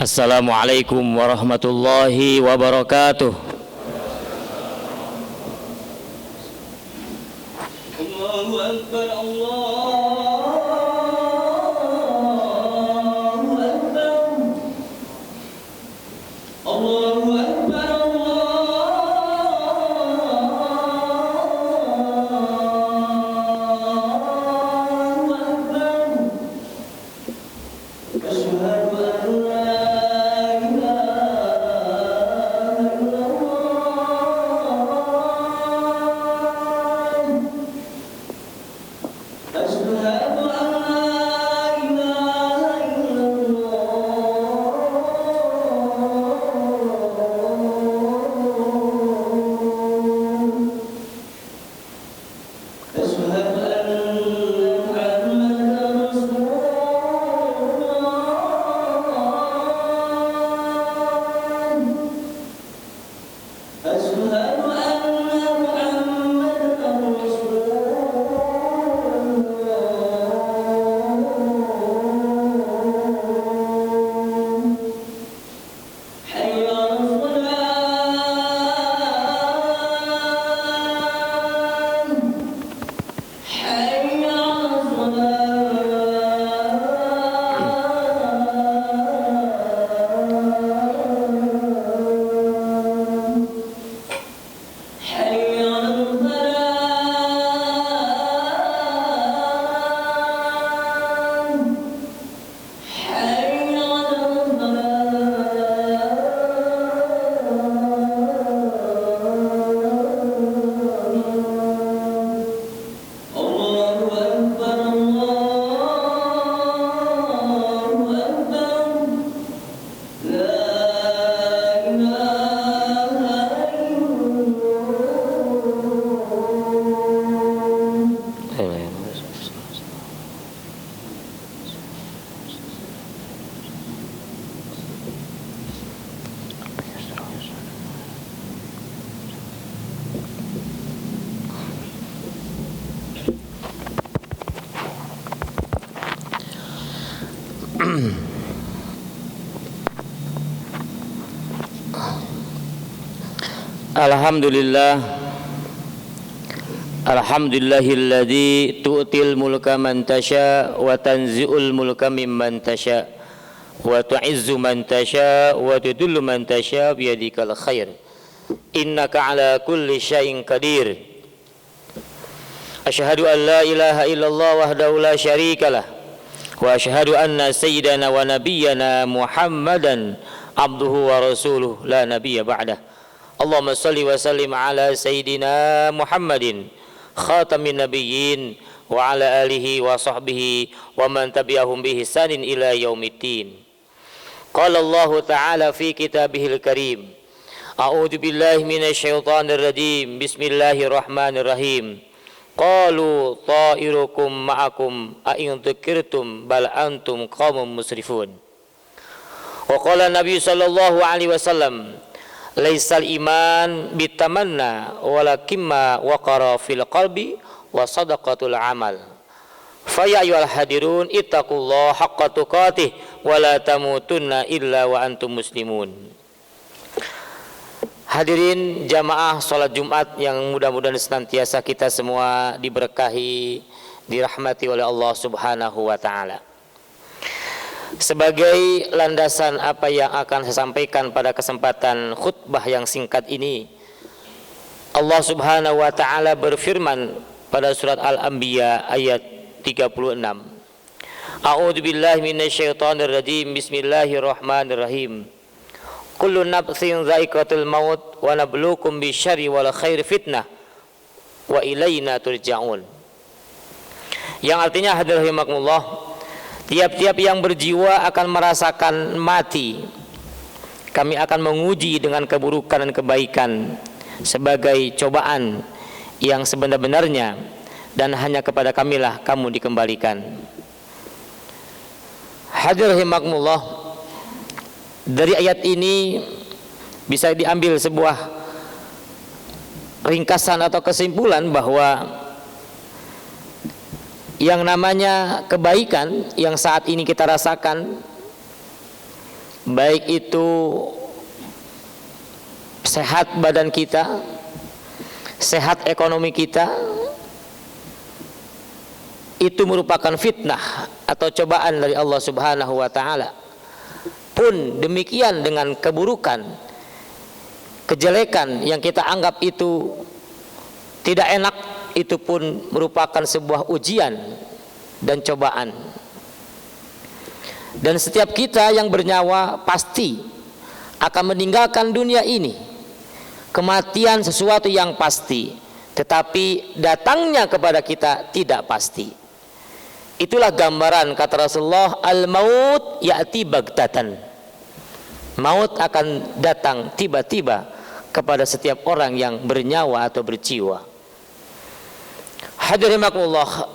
Assalamualaikum warahmatullahi wabarakatuh. Allahu Akbar, Allahu Akbar, Allahu Akbar, Allahu Akbar. Asyhadu an la Alhamdulillah, alhamdulillahilladzi tu'til mulka man tasya wa tanzi'ul mulka mimman tasya wa tu'izzu man tasya wa tudillu man tasya biyadikal khair innaka ala kulli syai'in qadir. Asyhadu an la ilaha illallah wahdahu la syarikalah wa asyhadu anna sayyidana wa nabiyyana Muhammadan abduhu wa rasuluh la nabiyya ba'dah. Allahumma salli wa sallim ala sayyidina Muhammadin khatamin nabiyyin wa ala alihi wa sahbihi wa man tabi'ahum bi ihsanin ila yaumiddin. Qala Allah ta'ala fi kitabihil karim, a'udzu billahi minasy syaithanir rajim, bismillahirrahmanirrahim. Qalu ta'irukum ma'akum a in dzukirtum bal antum qaumun musrifun. Wa qala Nabi sallallahu alaihi wasallam, laisal iman bitamanna walakimma waqara fil qalbi wa sadaqatul amal. Fa ya ayyuhal hadirun ittaqullaha haqqa tuqatih wa la tamutunna illa wa antum muslimun. Hadirin jamaah salat Jumat yang mudah-mudahan senantiasa kita semua diberkahi, dirahmati oleh Allah Subhanahu wa taala. Sebagai landasan apa yang akan saya sampaikan pada kesempatan khutbah yang singkat ini, Allah Subhanahu wa taala berfirman pada surat Al-Anbiya ayat 36. A'udzu billahi minasyaitonir rajim. Bismillahirrahmanirrahim. Kullu nafsin dha'iqatul maut wa nabluukum bisyarri wal khairi fitnah wa ilaina turja'un. Yang artinya hadirin rahimakumullah, tiap-tiap yang berjiwa akan merasakan mati. Kami akan menguji dengan keburukan dan kebaikan sebagai cobaan yang sebenar-benarnya, dan hanya kepada kamilah kamu dikembalikan. Hadirin rahimakumullah, dari ayat ini bisa diambil sebuah ringkasan atau kesimpulan bahwa yang namanya kebaikan yang saat ini kita rasakan baik itu sehat badan kita, sehat ekonomi kita, itu merupakan fitnah atau cobaan dari Allah Subhanahu wa taala. Pun demikian dengan keburukan, kejelekan yang kita anggap itu tidak enak, itu pun merupakan sebuah ujian dan cobaan. Dan setiap kita yang bernyawa pasti akan meninggalkan dunia ini. Kematian sesuatu yang pasti, tetapi datangnya kepada kita tidak pasti. Itulah gambaran kata Rasulullah, al-maut ya'ti baghtatan. Maut akan datang tiba-tiba kepada setiap orang yang bernyawa atau berjiwa. Hadirin rahimakumullah,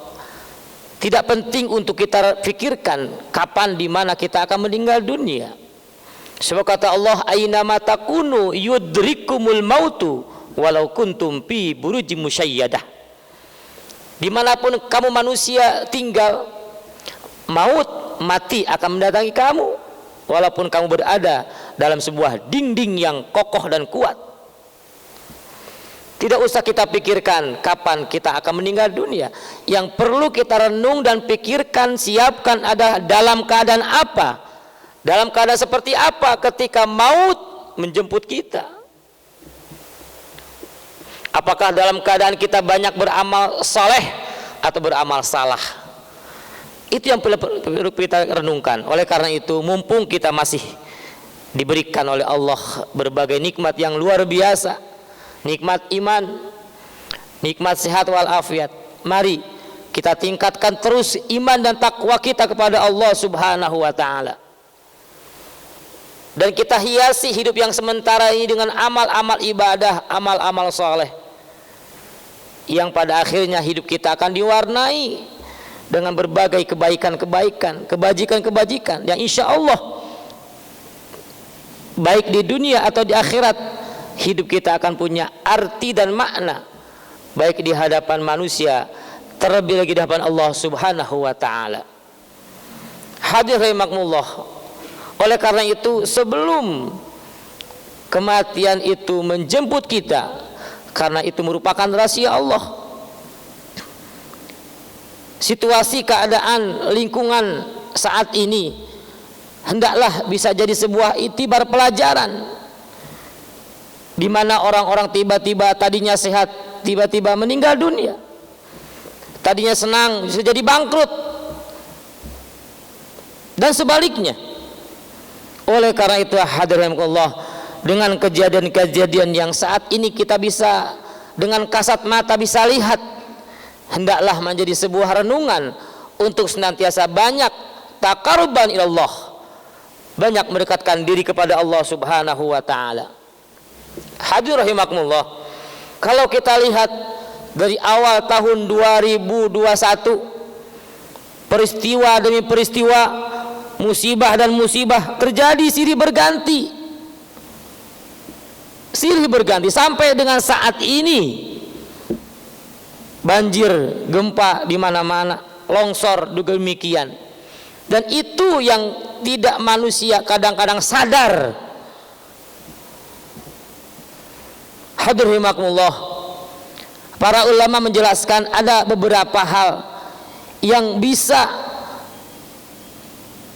tidak penting untuk kita pikirkan kapan di mana kita akan meninggal dunia. Sebab kata Allah, aina matakunu yudrikumul mautu walau kuntum fi burujim musyayyadah. Dimanapun kamu manusia tinggal, maut, mati akan mendatangi kamu, walaupun kamu berada dalam sebuah dinding yang kokoh dan kuat. Tidak usah kita pikirkan kapan kita akan meninggal dunia. Yang perlu kita renung dan pikirkan, siapkan ada dalam keadaan apa, dalam keadaan seperti apa ketika maut menjemput kita. Apakah dalam keadaan kita banyak beramal saleh atau beramal salah? Itu yang perlu kita renungkan. Oleh karena itu, mumpung kita masih diberikan oleh Allah berbagai nikmat yang luar biasa, nikmat iman, nikmat sehat walafiat, mari kita tingkatkan terus iman dan takwa kita kepada Allah Subhanahu wa taala. Dan kita hiasi hidup yang sementara ini dengan amal-amal ibadah, amal-amal saleh, yang pada akhirnya hidup kita akan diwarnai dengan berbagai kebaikan-kebaikan, kebajikan-kebajikan yang insya Allah baik di dunia atau di akhirat hidup kita akan punya arti dan makna, baik di hadapan manusia, terlebih lagi di hadapan Allah Subhanahu wa taala. Hadirin rahimakumullah, oleh karena itu sebelum kematian itu menjemput kita, karena itu merupakan rahasia Allah, situasi keadaan lingkungan saat ini hendaklah bisa jadi sebuah iktibar pelajaran, di mana orang-orang tiba-tiba tadinya sehat tiba-tiba meninggal dunia, tadinya senang bisa jadi bangkrut, dan sebaliknya. Oleh karena itu hadirin Allah, dengan kejadian-kejadian yang saat ini kita bisa dengan kasat mata bisa lihat, hendaklah menjadi sebuah renungan untuk senantiasa banyak taqarruban ilallah, banyak mendekatkan diri kepada Allah Subhanahu wa taala. Hadirin rahimakumullah, kalau kita lihat dari awal tahun 2021, peristiwa demi peristiwa, musibah dan musibah terjadi silih berganti sampai dengan saat ini. Banjir, gempa di mana-mana, longsor juga demikian. Dan itu yang tidak manusia kadang-kadang sadar. Hadirin rahimakumullah, para ulama menjelaskan ada beberapa hal yang bisa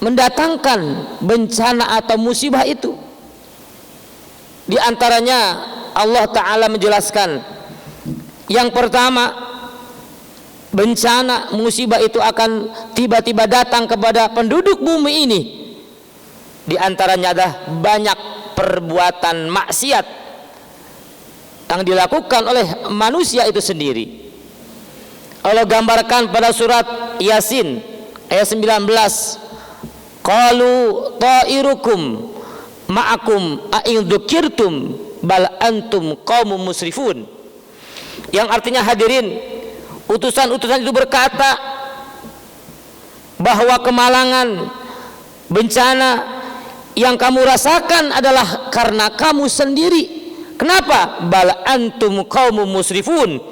mendatangkan bencana atau musibah itu. Di antaranya Allah Ta'ala menjelaskan, yang pertama, bencana musibah itu akan tiba-tiba datang kepada penduduk bumi ini. Di antaranya adalah banyak perbuatan maksiat yang dilakukan oleh manusia itu sendiri. Allah gambarkan pada surat Yasin ayat 19, qalu ta'irukum ma'akum a'in dzukirtum bal antum qaumun musrifun. Yang artinya hadirin, utusan-utusan itu berkata bahwa kemalangan, bencana yang kamu rasakan adalah karena kamu sendiri. Kenapa? Bal antum qaumun musrifun,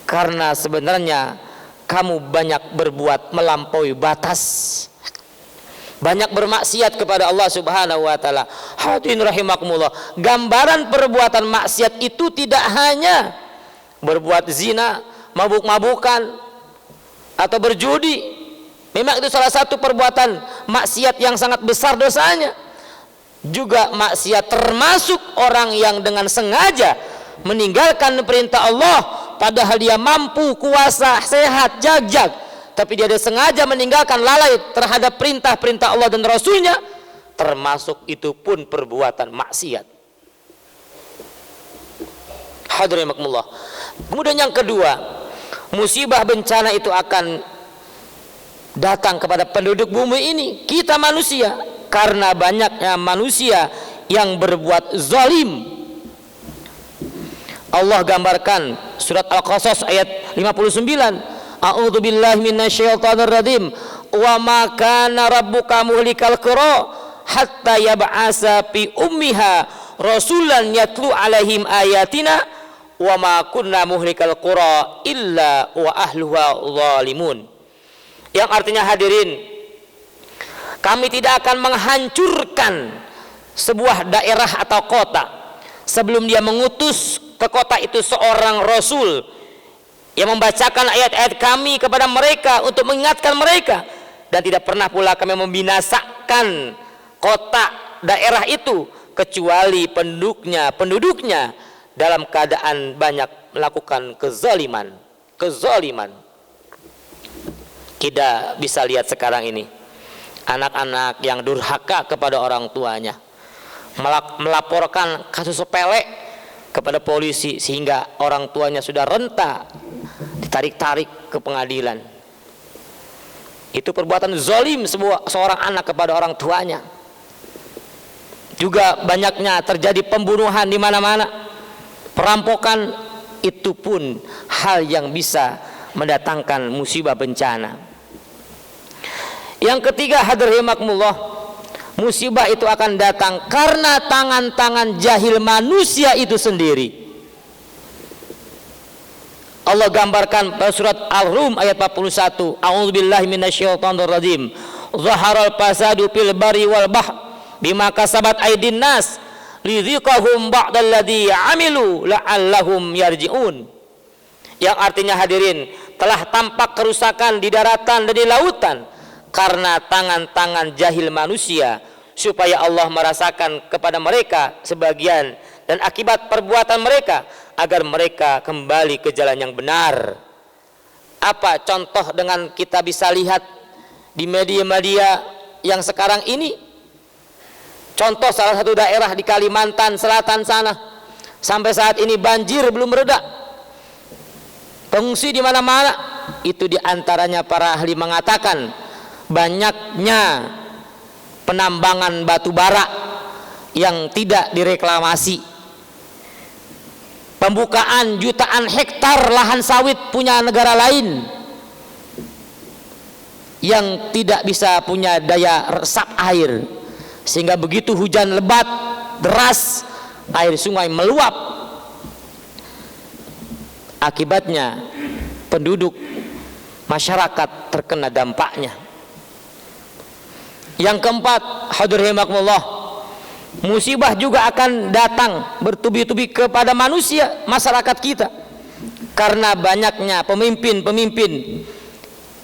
karena sebenarnya kamu banyak berbuat melampaui batas. banyak bermaksiat kepada Allah Subhanahu wa taala. Hadirin rahimakumullah, gambaran perbuatan maksiat itu tidak hanya berbuat zina, mabuk-mabukan atau berjudi. Memang itu salah satu perbuatan maksiat yang sangat besar dosanya. Juga maksiat termasuk orang yang dengan sengaja meninggalkan perintah Allah padahal dia mampu, kuasa, sehat, jag, tapi dia ada sengaja meninggalkan, lalai terhadap perintah-perintah Allah dan Rasulnya, termasuk itu pun perbuatan maksiat. Hadirin rahimakumullah. Kemudian yang kedua, musibah bencana itu akan datang kepada penduduk bumi ini, kita manusia, karena banyaknya manusia yang berbuat zalim. Allah gambarkan surat Al-Qasas ayat 59, A'udzu billahi minasyaitonir rajim, wa ma kana rabbuka muhlikal qura hatta yab'asa fi ummiha rasulan yatlu alaihim ayatina wa ma kunna muhlikal qura illa wa ahluha zalimun. Yang artinya, hadirin, kami tidak akan menghancurkan sebuah daerah atau kota sebelum dia mengutus ke kota itu seorang rasul yang membacakan ayat-ayat kami kepada mereka untuk mengingatkan mereka, dan tidak pernah pula kami membinasakan kota daerah itu kecuali penduduknya dalam keadaan banyak melakukan kezaliman. Kita bisa lihat sekarang ini anak-anak yang durhaka kepada orang tuanya, melaporkan kasus sepele kepada polisi sehingga orang tuanya sudah renta ditarik-tarik ke pengadilan. Itu perbuatan zalim seorang anak kepada orang tuanya. Juga banyaknya terjadi pembunuhan di mana-mana, perampokan, itu pun hal yang bisa mendatangkan musibah bencana. Yang ketiga, hadirin rahimakumullah, musibah itu akan datang karena tangan-tangan jahil manusia itu sendiri. Allah gambarkan pada surat Al-Rum ayat 41, A'udzubillahi minasyaitonir rajim, zaharal fasadu fil barri wal bahr bima kasabat aydin nas lidhiqahum ba'dalladzi 'amilu la'allahum yarji'un. Yang artinya, hadirin, telah tampak kerusakan di daratan dan di lautan karena tangan-tangan jahil manusia, supaya Allah merasakan kepada mereka sebagian dan akibat perbuatan mereka, agar mereka kembali ke jalan yang benar. Apa contoh dengan kita bisa lihat di media-media yang sekarang ini? Contoh salah satu daerah di Kalimantan Selatan sana, sampai saat ini banjir belum mereda, pengungsi di mana-mana. Itu diantaranya para ahli mengatakan banyaknya penambangan batu bara yang tidak direklamasi, pembukaan jutaan hektar lahan sawit punya negara lain yang tidak bisa punya daya resap air, sehingga begitu hujan lebat deras air sungai meluap. Akibatnya penduduk masyarakat terkena dampaknya. Yang keempat, hadirin rahimakumullah, musibah juga akan datang bertubi-tubi kepada manusia, masyarakat kita, karena banyaknya pemimpin-pemimpin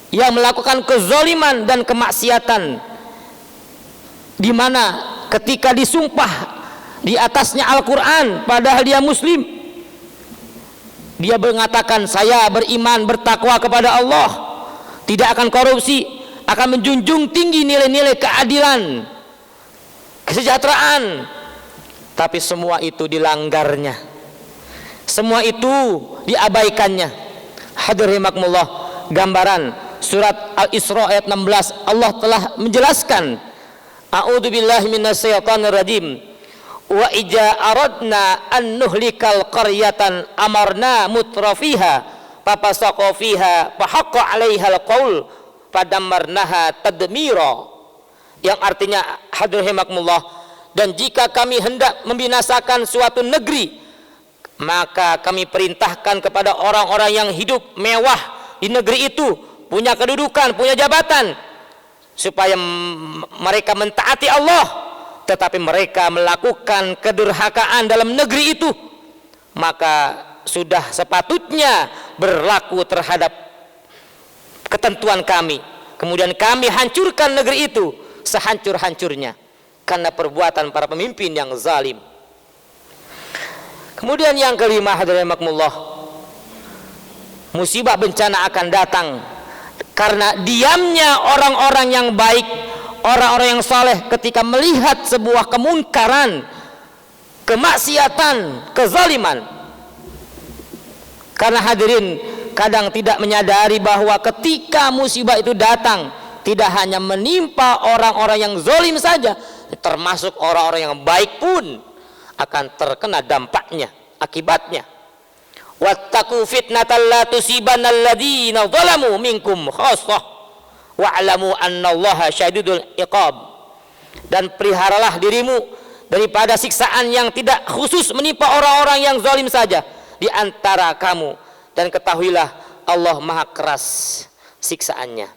yang melakukan kezaliman dan kemaksiatan, di mana ketika disumpah di atasnya Al-Quran padahal dia muslim, dia mengatakan saya beriman, bertakwa kepada Allah, tidak akan korupsi, akan menjunjung tinggi nilai-nilai keadilan, kesejahteraan, tapi semua itu dilanggarnya, semua itu diabaikannya. Hadirin rahimakumullah, gambaran surat Al-Isra ayat 16, Allah telah menjelaskan, A'udzu billahi minasyaitonir rajim, wa ija aradna an nuhlikal qaryatan amarna mutrafiha fafasaqa fiha fahaqqa 'alaihal qaul fadammarnaha tadmira. Yang artinya, hadirin rahimakumullah, dan jika kami hendak membinasakan suatu negeri, maka kami perintahkan kepada orang-orang yang hidup mewah di negeri itu, punya kedudukan, punya jabatan, supaya mereka mentaati Allah, tetapi mereka melakukan kedurhakaan dalam negeri itu, maka sudah sepatutnya berlaku terhadap ketentuan kami. Kemudian kami hancurkan negeri itu sehancur-hancurnya karena perbuatan para pemimpin yang zalim. Kemudian yang kelima, hadirin rahimakumullah, musibah bencana akan datang karena diamnya orang-orang yang baik, orang-orang yang saleh ketika melihat sebuah kemungkaran, kemaksiatan, kezaliman. Karena hadirin kadang tidak menyadari bahwa ketika musibah itu datang, tidak hanya menimpa orang-orang yang zalim saja, termasuk orang-orang yang baik pun akan terkena dampaknya, akibatnya. Wattaqu fitnatan la tusibanna alladziina zalamu minkum khassah wa'lamu annallaha syadidul iqab. Dan peliharalah dirimu daripada siksaan yang tidak khusus menimpa orang-orang yang zalim saja di antara kamu, dan ketahuilah Allah maha keras siksaannya.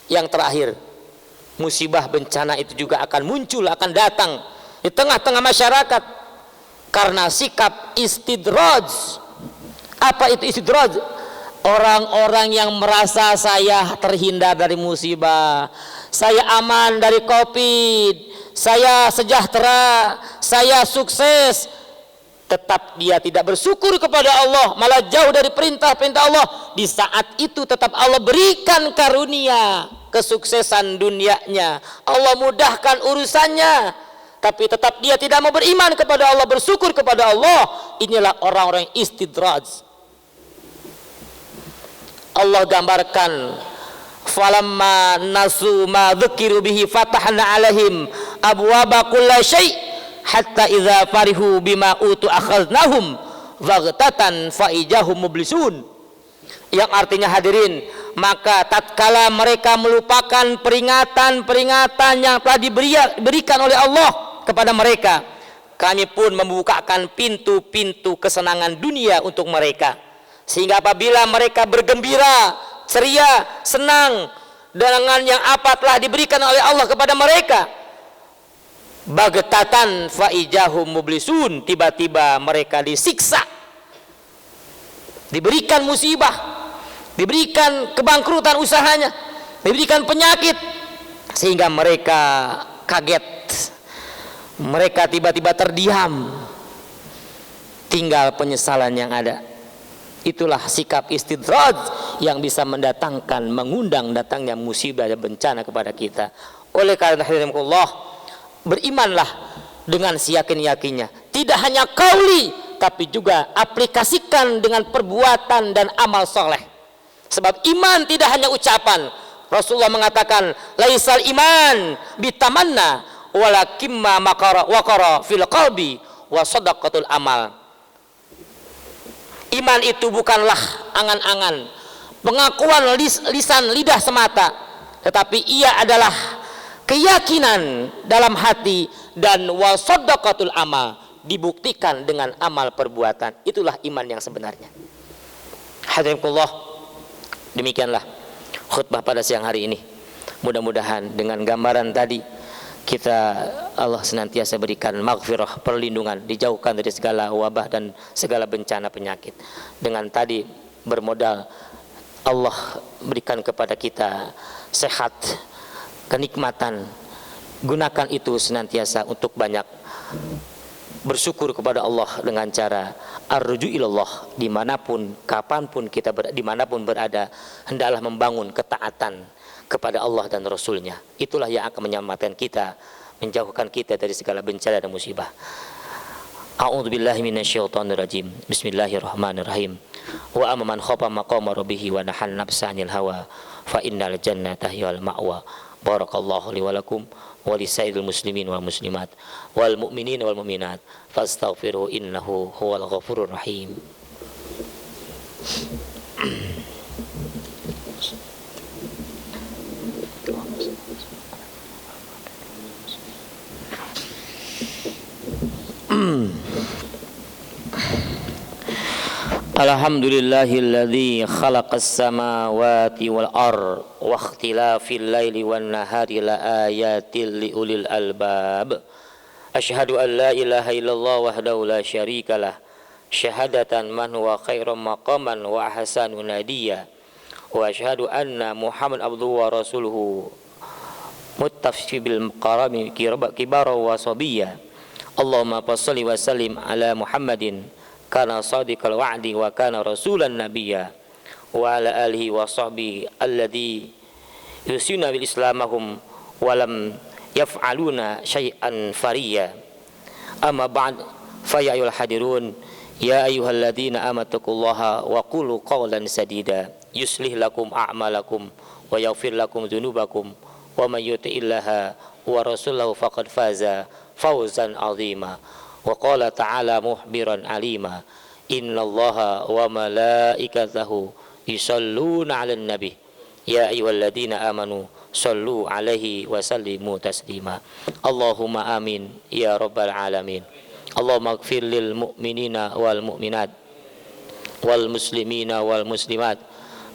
Yang terakhir, musibah bencana itu juga akan muncul, akan datang di tengah-tengah masyarakat karena sikap istidraj. Apa itu istidraj? Orang-orang yang merasa saya terhindar dari musibah, saya aman dari Covid, saya sejahtera, saya sukses, tetap dia tidak bersyukur kepada Allah, malah jauh dari perintah-perintah Allah. Di saat itu tetap Allah berikan karunia kesuksesan dunianya, Allah mudahkan urusannya, tapi tetap dia tidak mau beriman kepada Allah, bersyukur kepada Allah. Inilah orang-orang istidraj. Allah gambarkan, falamma nasu ma dzukiru bihi fatahna alaihim abwaaba kulli syai' hatta idza farihu bima utu akhadnahum baghtatan faijahum mublisun. Yang artinya hadirin, maka tatkala mereka melupakan peringatan-peringatan yang telah diberikan oleh Allah kepada mereka, kami pun membukakan pintu-pintu kesenangan dunia untuk mereka, sehingga apabila mereka bergembira, ceria, senang dengan yang apa telah diberikan oleh Allah kepada mereka, baghtatan faijahum mublisun, tiba-tiba mereka disiksa, diberikan musibah, diberikan kebangkrutan usahanya, diberikan penyakit, sehingga mereka kaget, mereka tiba-tiba terdiam, tinggal penyesalan yang ada. Itulah sikap istidraj yang bisa mendatangkan, mengundang datangnya musibah dan bencana kepada kita. Oleh karena Allah, berimanlah dengan seyakin-yakinnya, tidak hanya qauli tapi juga aplikasikan dengan perbuatan dan amal soleh. Sebab iman tidak hanya ucapan. Rasulullah mengatakan, laisal iman bitamanna walakimma makara waqara fil qalbi wa sadaqatul amal. Iman itu bukanlah angan-angan, pengakuan lisan lidah semata, tetapi ia adalah keyakinan dalam hati, dan wasadaqatul amal, dibuktikan dengan amal perbuatan. Itulah iman yang sebenarnya. Hadirinullah, demikianlah khutbah pada siang hari ini. Mudah-mudahan dengan gambaran tadi kita, Allah senantiasa berikan maghfirah, perlindungan, dijauhkan dari segala wabah dan segala bencana penyakit. Dengan tadi bermodal Allah berikan kepada kita sehat, kenikmatan, gunakan itu senantiasa untuk banyak bersyukur kepada Allah dengan cara arju ilallah, dimanapun, kapanpun kita dimanapun berada, hendaklah membangun ketaatan kepada Allah dan Rasulnya. Itulah yang akan menyelamatkan kita, menjauhkan kita dari segala bencana dan musibah. A'udzubillahi minasyaitonirrajim. Bismillahirrahmanirrahim. Wa amman khafa maqama rabbih wa nahan nafsa 'anil hawa fa innal jannata hiyal ma'wa. Barakallahu li wa lakum wa lisairil muslimin wal muslimat wal mu'minin wal mu'minat fastaghfiruhu innahu huwal ghafurur rahim. Alhamdulillahilladzi khalaqas samawati wal ard wa ikhtilafil laili wan nahari la ayatil liulil albab. Asyhadu an la ilaha illallah wahdahu la syarikalah syahadatan man huwa khairum maqaman wa ahsanu nadiya. Wa asyhadu anna Muhammad abduhu wa rasuluhu muttafi bil qarami kibara wa sabiyya. Allahumma shalli wa sallim ala Muhammadin kana sadiqal wa'di wa kana rasulan nabiyya wa ala alihi wa sahbihi alladhi yusina bil islamahum wa lam yaf'aluna syai'an fariya. Amma ba'd, fa ya ayyuhal hadirun ya ayyuhalladzina amataqullaha wa qulu qawlan sadida yuslih lakum a'malakum wa yaghfir lakum dzunubakum wa may yuti'illaha wa rasulahu faqad faza fawzan 'azima. Wa qala ta'ala muhbiran alima innallaha wa malaikatahu yusalluna 'alan nabi ya ayyuhalladzina amanu sallu 'alaihi wa sallimu taslima. Allahumma amin ya rabbal alamin. Allahumma ighfir lil mu'minina wal mu'minat wal muslimina wal muslimat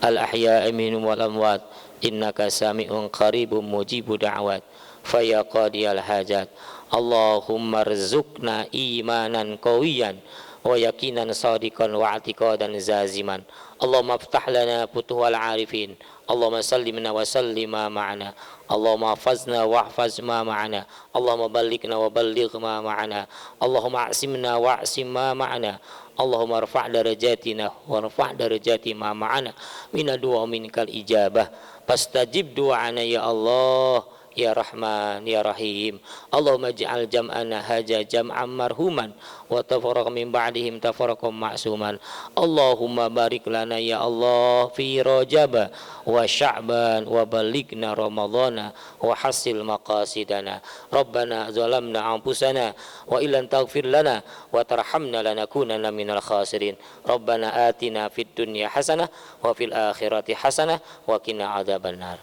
al ahya'i minhum wal amwat innaka sami'un qaribun mujibu da'wat fa ya qadiyal hajat. Allahumma rzuqna imanan qawiyan wa yaqinan sadiqan wa i'tiqadan zaziman. Allahumma iftah lana futuhal arifin. Allahumma sallimna wa sallima ma'ana. Allahumma hafazna wa hafaz ma ma'ana. Allahumma ballighna wa balligh ma ma'ana. Allahumma a'simna wa a'sim ma ma'ana. Allahumma rfa' darajatina wa rfa' darajati ma ma'ana min adwa minkal ijabah. Fastajib du'ana ya Allah ya Rahman ya Rahim. Allahumma ij'al jam'ana haja jam'an marhuman wa tafarraq min ba'dihim tafarraqan ma'suman. Allahumma barik lana ya Allah fi Rajab wa Sya'ban wa balighna Ramadhana wa hasil maqasidana. Rabbana zalamna anfusana wa illam taghfir lana wa tarhamna lanakunanna minal khasirin. Rabbana atina fid dunya hasanah wa fil akhirati hasanah wa qina adzabannar.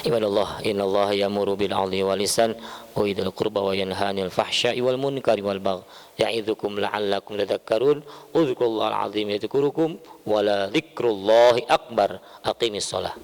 Ibadallah, innallaha ya'muru bil 'adli wal ihsan wa idzal qurba wa yanha 'anil fahsya'i wal munkari wal baghi ya'idzukum la'allakum tadhakkarun. Udhkurullahal 'azim yadhkurukum wa la dzikrullahi akbar. Aqimis shalah.